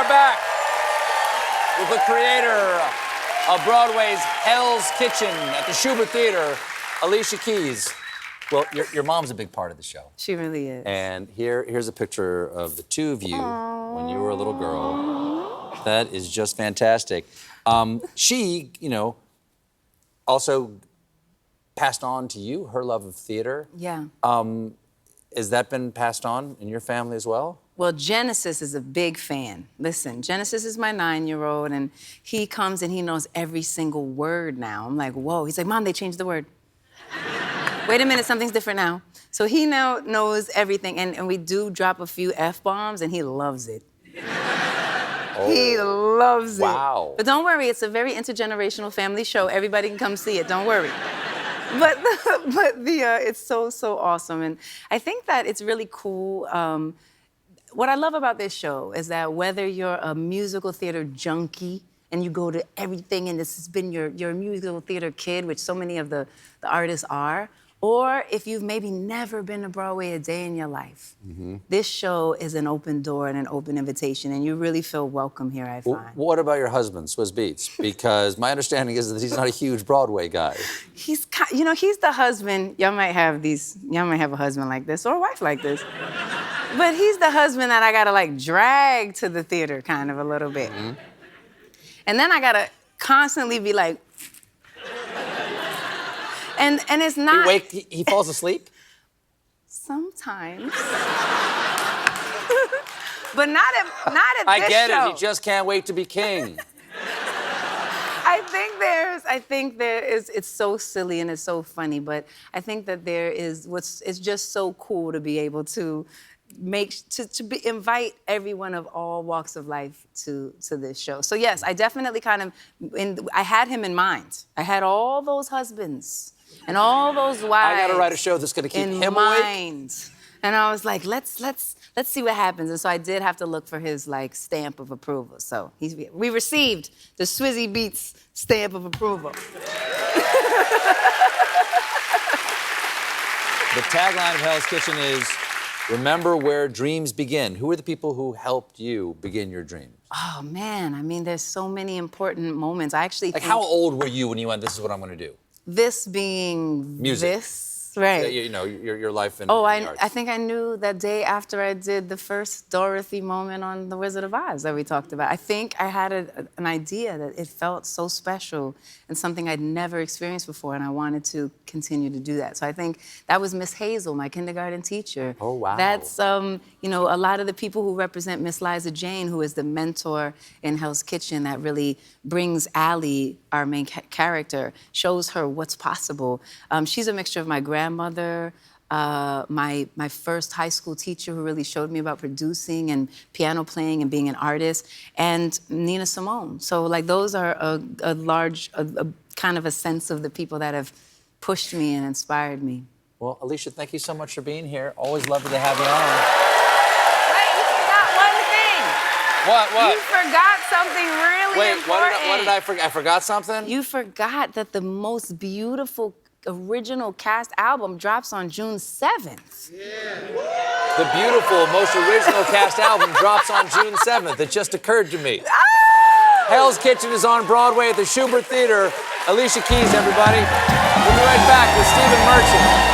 are back with the creator of Broadway's Hell's Kitchen at the Shubert Theater, Alicia Keys. Well, your mom's a big part of the show. She really is. And here's a picture of the two of you when you were a little girl. That is just fantastic. She, also passed on to you her love of theater. Yeah. Has that been passed on in your family as well? Well, Genesis is a big fan. Listen, Genesis is my 9-year-old, and he comes and he knows every single word now. I'm like, whoa. He's like, Mom, they changed the word. Wait a minute, something's different now. So he now knows everything, and we do drop a few F-bombs, and he loves it. Oh. He loves it. Wow. But don't worry, it's a very intergenerational family show. Everybody can come see it, don't worry. But it's so awesome. And I think that it's really cool. What I love about this show is that whether you're a musical theater junkie and you go to everything and this has been your musical theater kid, which so many of the artists are, or if you've maybe never been to Broadway a day in your life, this show is an open door and an open invitation, and you really feel welcome here, I find. What about your husband, Swizz Beatz? Because my understanding is that he's not a huge Broadway guy. He's the husband. Y'all might have a husband like this or a wife like this. But he's the husband that I gotta like drag to the theater kind of a little bit. And then I gotta constantly be like, and it's not. He falls asleep? Sometimes. But not at this show. I get it, he just can't wait to be king. I think there is, it's so silly and it's so funny, but I think that it's just so cool to be able to invite everyone of all walks of life to this show. So yes, I definitely I had him in mind. I had all those husbands and all those wives. I gotta write a show that's gonna keep him awake. And I was like, let's see what happens. And so I did have to look for his like stamp of approval. So we received the Swizz Beatz stamp of approval. The tagline of Hell's Kitchen is, remember where dreams begin. Who are the people who helped you begin your dreams? Oh man, I mean, there's so many important moments. I actually think how old were you when you went, this is what I'm gonna do? This being music. Right. Your life in the arts. I think I knew that day after I did the first Dorothy moment on The Wizard of Oz that we talked about. I think I had an idea that it felt so special and something I'd never experienced before, and I wanted to continue to do that. So I think that was Miss Hazel, my kindergarten teacher. Oh, wow. That's, a lot of the people who represent Miss Liza Jane, who is the mentor in Hell's Kitchen that really brings Allie, our main character, shows her what's possible. She's a mixture of my grandmother, my first high school teacher who really showed me about producing and piano playing and being an artist, and Nina Simone. So like those are a large kind of a sense of the people that have pushed me and inspired me. Well, Alicia, thank you so much for being here. Always lovely to have you on. Wait, you forgot one thing. What? You forgot something really important. What did I forget? I forgot something? You forgot that the most beautiful original cast album drops on June 7th. Yeah. The beautiful, most original cast album drops on June 7th. It just occurred to me. Oh! Hell's Kitchen is on Broadway at the Shubert Theater. Alicia Keys, everybody. We'll be right back with Stephen Merchant.